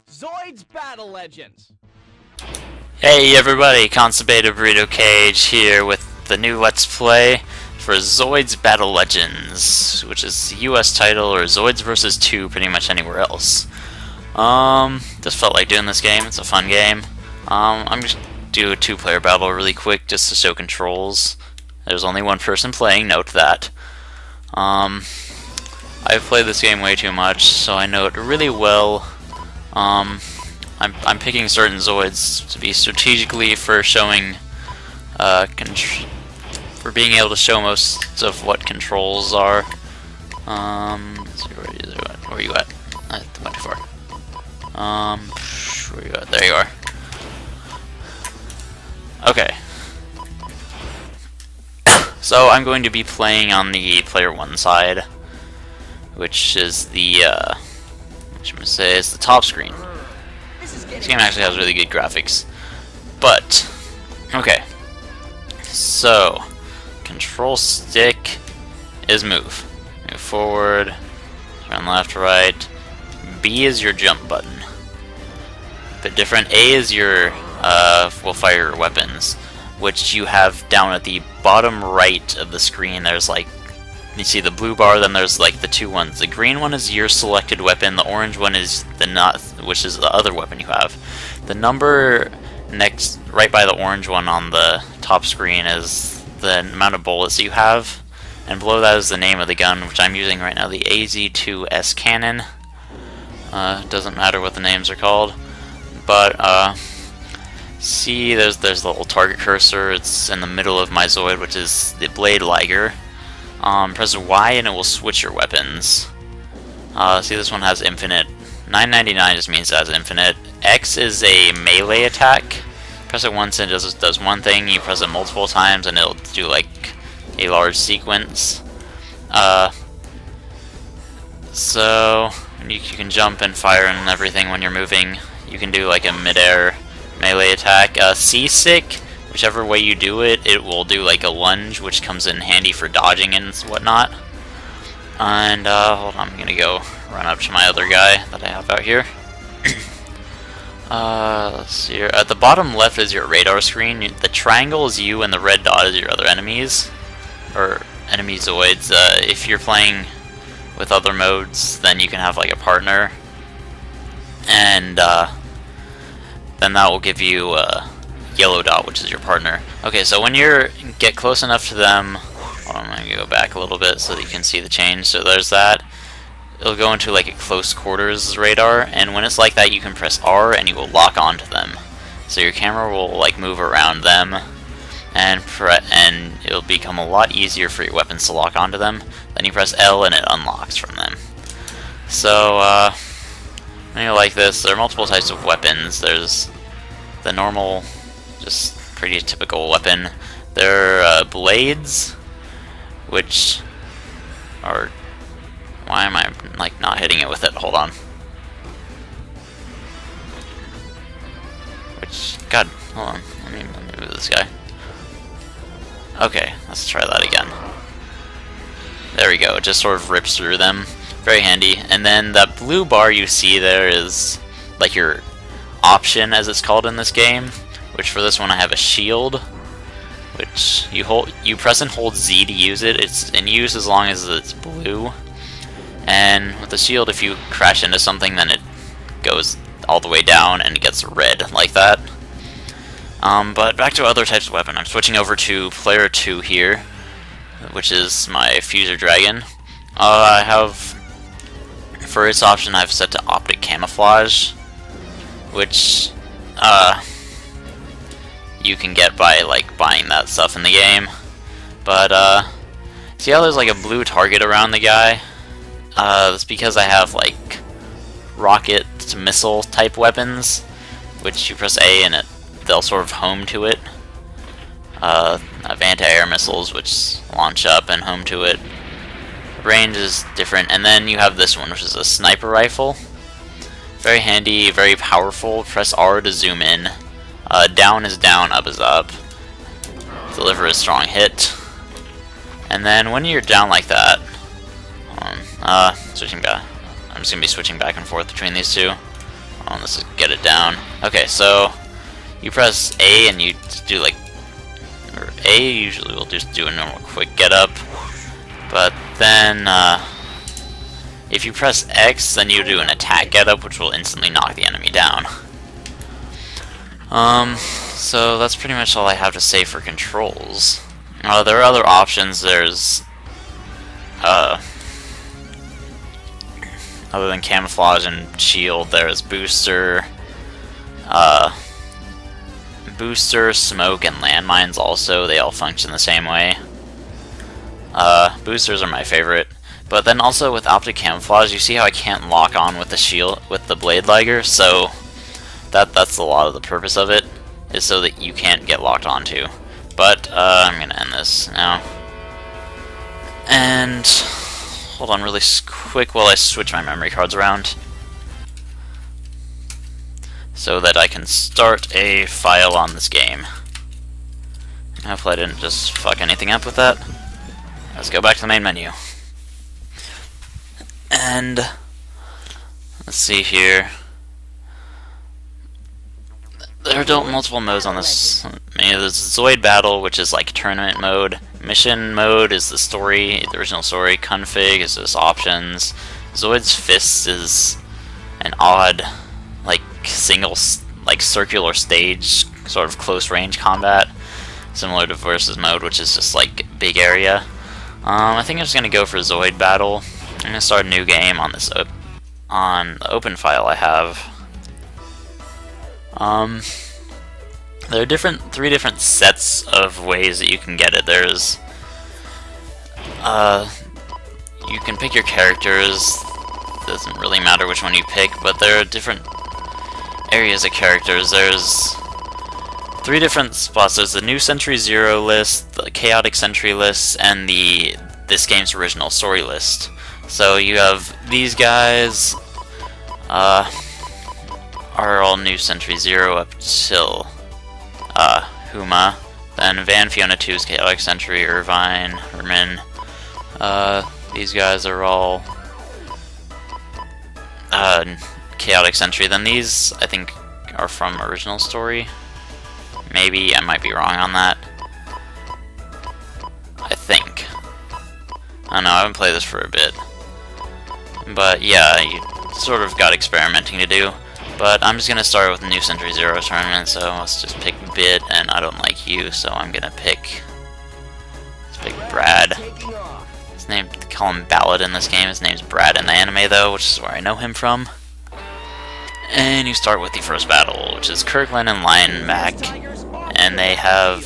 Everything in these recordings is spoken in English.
Zoids Battle Legends! Hey everybody, Constipated Burrito Cage here with the new Let's Play for Zoids Battle Legends, which is the US title, or Zoids vs. 2 pretty much anywhere else. Just felt like doing this game, it's a fun game. I'm just do a two-player battle really quick just to show controls. There's only one person playing, note that. I've played this game way too much, so I know it really well. I'm picking certain Zoids to be strategically for showing, for being able to show most of what controls are. Let's see, where are you at? I went too far. Where are you at? There you are. Okay. So I'm going to be playing on the player 1 side, which is the, what should I say, is the top screen. This game actually has really good graphics. But, okay. So, control stick is move. Move forward, turn left, right. B is your jump button. Bit different. A is your, will fire your weapons, which you have down at the bottom right of the screen. There's like, you see the blue bar, then there's like the two ones. The green one is your selected weapon, the orange one is the nut, which is the other weapon you have. The number next, right by the orange one on the top screen, is the amount of bullets you have, and below that is the name of the gun, which I'm using right now, the AZ-2S cannon. Doesn't matter what the names are called, but see, there's the little target cursor. It's in the middle of my Zoid, which is the Blade Liger. Press Y and it will switch your weapons. See, this one has infinite. 999 just means it has infinite. X is a melee attack. Press it once and it does one thing. You press it multiple times and it'll do like a large sequence. So you can jump and fire and everything when you're moving. You can do like a mid-air melee attack. C-stick, whichever way you do it, it will do like a lunge, which comes in handy for dodging and whatnot. And hold on, I'm gonna go run up to my other guy that I have out here. Let's see here. At the bottom left is your radar screen. The triangle is you, and the red dot is your other enemies, or enemy Zoids. If you're playing with other modes, then you can have like a partner, and then that will give you a yellow dot, which is your partner. Okay, so when you get close enough to them, hold on, I'm gonna go back a little bit so that you can see the change. So there's that. It'll go into like a close quarters radar, and when it's like that, you can press R and you will lock onto them. So your camera will like move around them, and it'll become a lot easier for your weapons to lock onto them. Then you press L and it unlocks from them. So when you're like this, there are multiple types of weapons. There's the normal, just pretty typical weapon. There are blades, which are... Why am I like not hitting it with it? Hold on. Which, God, hold on. Let me move this guy. Okay, let's try that again. There we go. It just sort of rips through them. Very handy. And then that blue bar you see there is like your option, as it's called in this game. Which for this one I have a shield, which you press and hold Z to use it. It's in use as long as it's blue. And with the shield, if you crash into something, then it goes all the way down and it gets red like that. But back to other types of weapon. I'm switching over to player 2 here, which is my Fuser Dragon. I have, for its option, I've set to optic camouflage, which you can get by like buying that stuff in the game. But see how there's like a blue target around the guy? That's because I have like rocket to missile type weapons, which you press A and they'll sort of home to it. I have anti-air missiles which launch up and home to it. Range is different, and then you have this one, which is a sniper rifle. Very handy, very powerful. Press R to zoom in. Down is down, up is up. Deliver a strong hit. And then when you're down like that, switching back, I'm just gonna be switching back and forth between these two. Let's get it down. Okay, so you press A and you do like, or A usually will just do a normal quick get up, but then if you press X, then you do an attack get up, which will instantly knock the enemy down. So that's pretty much all I have to say for controls. There are other options. There's other than camouflage and shield, there's booster, smoke, and landmines also. They all function the same way. Boosters are my favorite. But then also with optic camouflage, you see how I can't lock on with the shield, with the blade liger, so that's a lot of the purpose of it, is so that you can't get locked onto. But I'm gonna end this now. And hold on really quick while I switch my memory cards around, so that I can start a file on this game. Hopefully I didn't just fuck anything up with that. Let's go back to the main menu. And let's see here. There are multiple modes on this. There's Zoid Battle, which is like tournament mode. Mission mode is the story, the original story. Config is just options. Zoid's Fist is an odd, like circular stage, sort of close range combat, similar to Versus mode, which is just like big area. I think I'm just gonna go for Zoid Battle. I'm gonna start a new game on this on the open file I have. There are three different sets of ways that you can get it. There's you can pick your characters. Doesn't really matter which one you pick, but there are different areas of characters. There's three different spots. There's the New Century Zero list, the Chaotic Century list, and this game's original story list. So you have these guys are all New Century Zero up till Huma. Then Van Fiona 2's Chaotic Century, Irvine, Herman. These guys are all Chaotic Century. Then these, I think, are from original story. Maybe, I might be wrong on that. I think. I don't know, I haven't played this for a bit. But yeah, you sort of got experimenting to do. But I'm just gonna start with the New Century Zero tournament, so let's just pick Bit, and I don't like you, so I'm gonna pick... let's pick Brad. His name, they call him Ballad in this game, his name's Brad in the anime though, which is where I know him from. And you start with the first battle, which is Kirkland and Lion Mac, and they have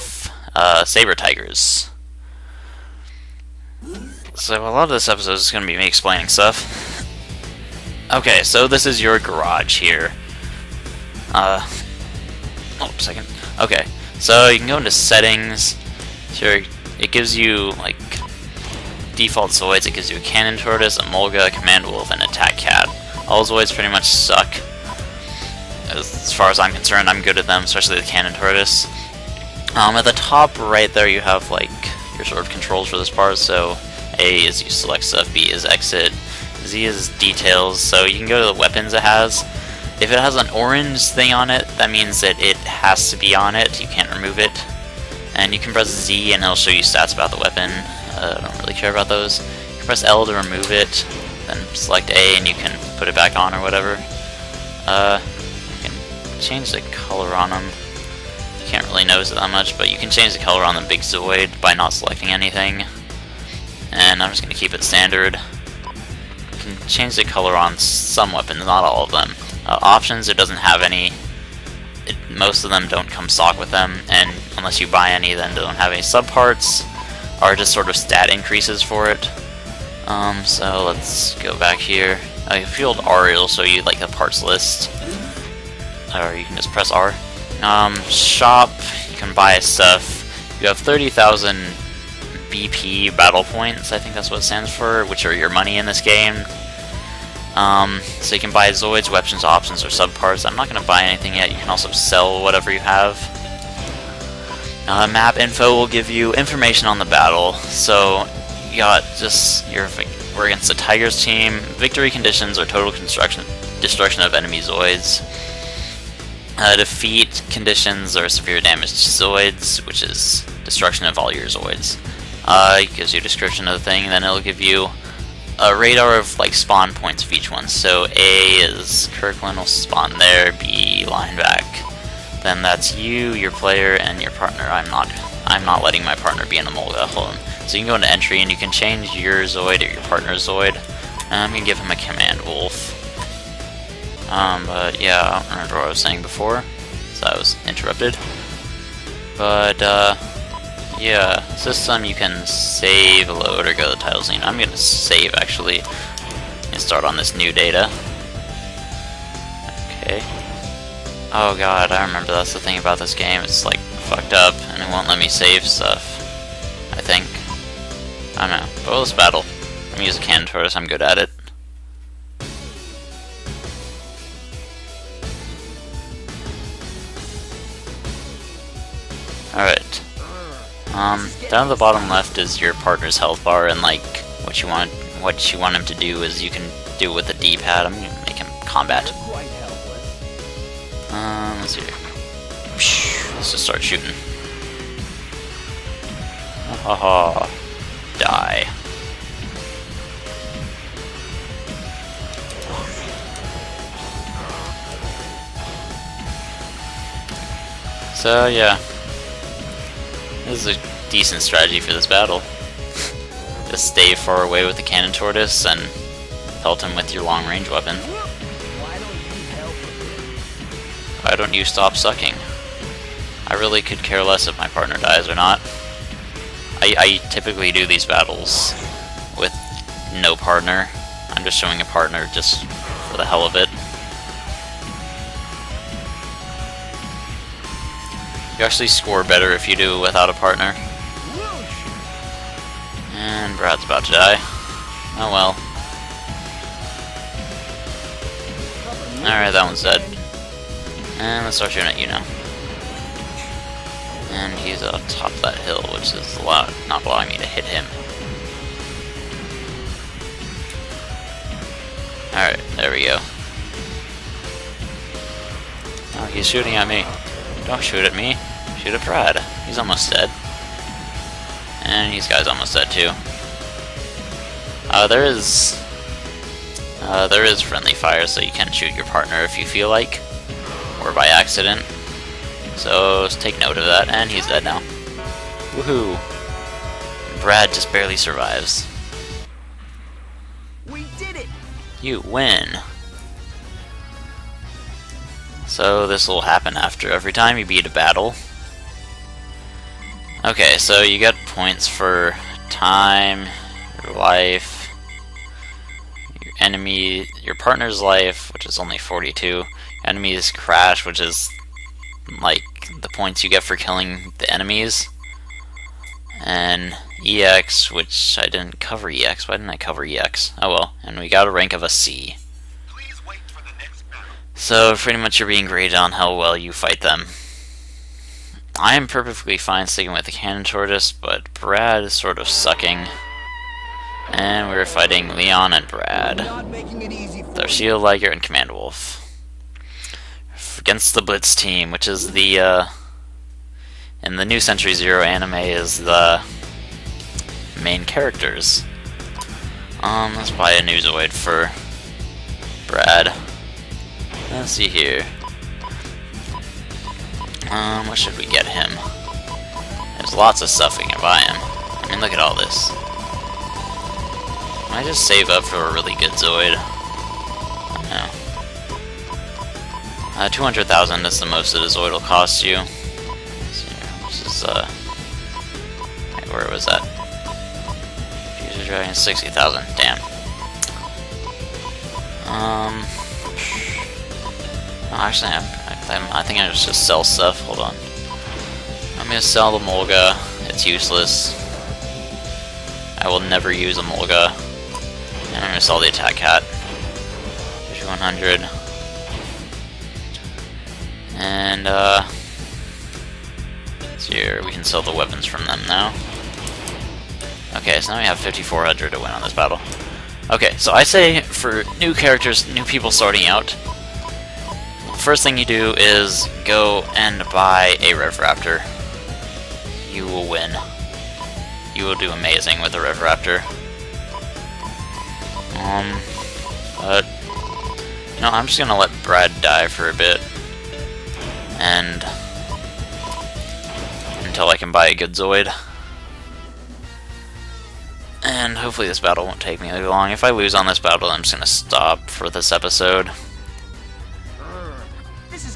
Saber Tigers. So a lot of this episode is going to be me explaining stuff. Okay, so this is your garage here. Second. Okay, so you can go into settings. Sure, it gives you like default Zoids. It gives you a Cannon Tortoise, a Mulga, a Command Wolf, and Attack Cat. All Zoids pretty much suck. As far as I'm concerned, I'm good at them, especially the Cannon Tortoise. At the top right there, you have like your sort of controls for this part. So A is you select stuff, B is exit, Z is details. So you can go to the weapons it has. If it has an orange thing on it, that means that it has to be on it. You can't remove it. And you can press Z and it'll show you stats about the weapon. I don't really care about those. You can press L to remove it, then select A and you can put it back on or whatever. You can change the color on them. You can't really notice it that much, but you can change the color on the big Zoid by not selecting anything. And I'm just going to keep it standard. You can change the color on some weapons, not all of them. Options, it doesn't have any. Most of them don't come stock with them, and unless you buy any, then they don't have any subparts, or just sort of stat increases for it. So let's go back here. If you hold R, it'll show you like the parts list, or you can just press R. Shop, you can buy stuff. You have 30,000 BP battle points, I think that's what it stands for, which are your money in this game. So you can buy Zoids, weapons, options, or subparts. I'm not going to buy anything yet. You can also sell whatever you have. Map info will give you information on the battle. So you got just your we're against the Tigers team. Victory conditions are total destruction of enemy Zoids. Defeat conditions are severe damage to Zoids, which is destruction of all your Zoids. It gives you a description of the thing, and then it'll give you a radar of like spawn points of each one. So A is Kirkland will spawn there, B line back. Then that's you, your player, and your partner. I'm not letting my partner be in the Molga. Hold on. So you can go into entry and you can change your Zoid or your partner's Zoid. I'm gonna give him a command wolf. But yeah, I don't remember what I was saying before, so I was interrupted. But yeah, system you can save, load, or go to the title scene. I'm gonna save actually and start on this new data. Okay. Oh god, I remember that's the thing about this game. It's like fucked up and it won't let me save stuff. I think. I don't know. But let's battle. I'm gonna use a cannon tortoise, I'm good at it. Alright. Down at the bottom left is your partner's health bar, and like what you want him to do is you can do it with the D-pad. I'm gonna make him combat. Let's see here. Let's just start shooting. Haha. Die. So yeah. This is a decent strategy for this battle. Just stay far away with the cannon tortoise and pelt him with your long range weapon. Why don't you stop sucking? I really could care less if my partner dies or not. I typically do these battles with no partner. I'm just showing a partner just for the hell of it. You actually score better if you do it without a partner. And Brad's about to die. Oh well. Alright, that one's dead. And let's start shooting at you now. And he's on top of that hill, which is not allowing me to hit him. Alright, there we go. Oh, he's shooting at me. Don't shoot at me. Shoot at Brad. He's almost dead. And this guy's almost dead too. There is friendly fire, so you can shoot your partner if you feel like, or by accident. So take note of that. And he's dead now. Woohoo! Brad just barely survives. We did it. You win. So this will happen after every time you beat a battle. Okay, so you get points for time, your life, your enemy, your partner's life, which is only 42, your enemy's crash, which is like the points you get for killing the enemies, and EX, which I didn't cover EX. Why didn't I cover EX? Oh well, and we got a rank of a C. So pretty much you're being graded on how well you fight them. I am perfectly fine sticking with the cannon tortoise, but Brad is sort of sucking. And we're fighting Leon and Brad. Their Shield Liger and Command Wolf. Against the Blitz team, which is the, in the new Century Zero anime, is the main characters. Let's buy a new Zoid for Brad. Let's see here. What should we get him? There's lots of stuff we can buy him. I mean, look at all this. Can I just save up for a really good Zoid? No. 200,000 is the most that a Zoid will cost you. This is, wait, where was that? Future Dragon, 60,000, damn. Actually, I think I just sell stuff. Hold on. I'm gonna sell the Molga. It's useless. I will never use a Molga. And I'm gonna sell the Attack Cat. 5100. And here we can sell the weapons from them now. Okay, so now we have 5400 to win on this battle. Okay, so I say for new characters, new people starting out, first thing you do is go and buy a Rev Raptor. You will win. You will do amazing with a Rev Raptor. But you know, I'm just gonna let Brad die for a bit, and until I can buy a good Zoid. And hopefully this battle won't take me too long. If I lose on this battle, I'm just gonna stop for this episode.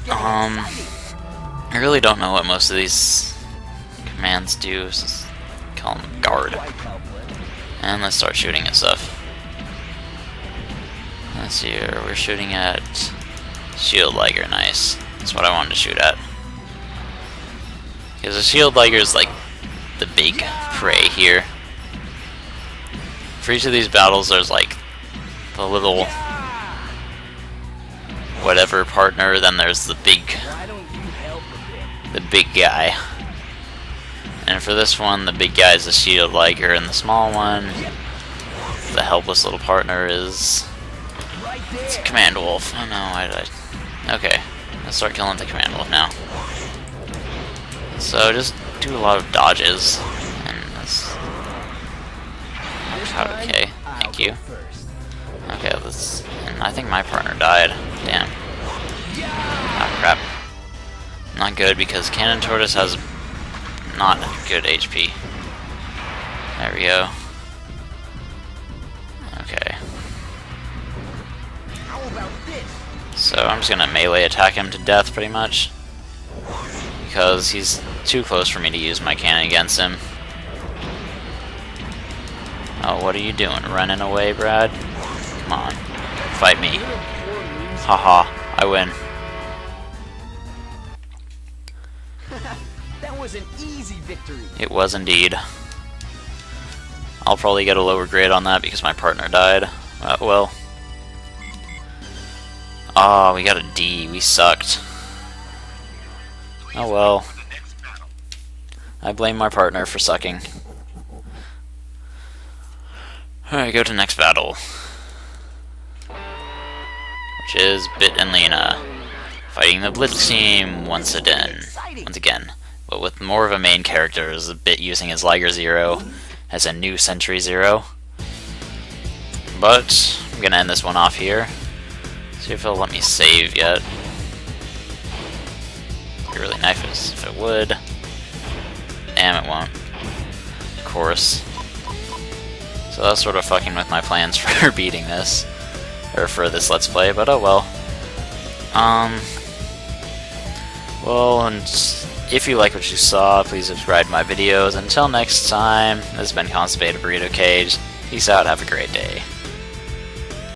I really don't know what most of these commands do. So let's call them guard. And let's start shooting at stuff. Let's see here. We're shooting at Shield Liger. Nice. That's what I wanted to shoot at. Because the Shield Liger is like the big prey here. For each of these battles, there's like the little whatever partner, then there's the big guy. And for this one, the big guy is the Shield Liger, and the small one, the helpless little partner, is it's a Command Wolf. Oh no, why did I? Okay, let's start killing the Command Wolf now. So just do a lot of dodges, and that's okay. Thank you. Okay, let's. And I think my partner died. Damn. Ah, crap. Not good because Cannon Tortoise has not good HP. There we go. Okay. So I'm just gonna melee attack him to death pretty much, because he's too close for me to use my cannon against him. Oh, what are you doing? Running away, Brad? Come on. Fight me. Haha, I win. That was an easy victory. It was indeed. I'll probably get a lower grade on that because my partner died. Well. Ah, we got a D. We sucked. Oh well. I blame my partner for sucking. Alright, go to next battle. Which is Bit and Lena. Fighting the Blitz team once again. But with more of a main character, as Bit using his Liger Zero as a new Sentry Zero. But I'm gonna end this one off here. See if it'll let me save yet. It'd be really nice if it would. Damn, it won't. Of course. So that's sort of fucking with my plans for beating this, or for this Let's Play, but oh well. Well, and if you like what you saw, please subscribe to my videos. Until next time, this has been Constipated Burrito Cage. Peace out, have a great day.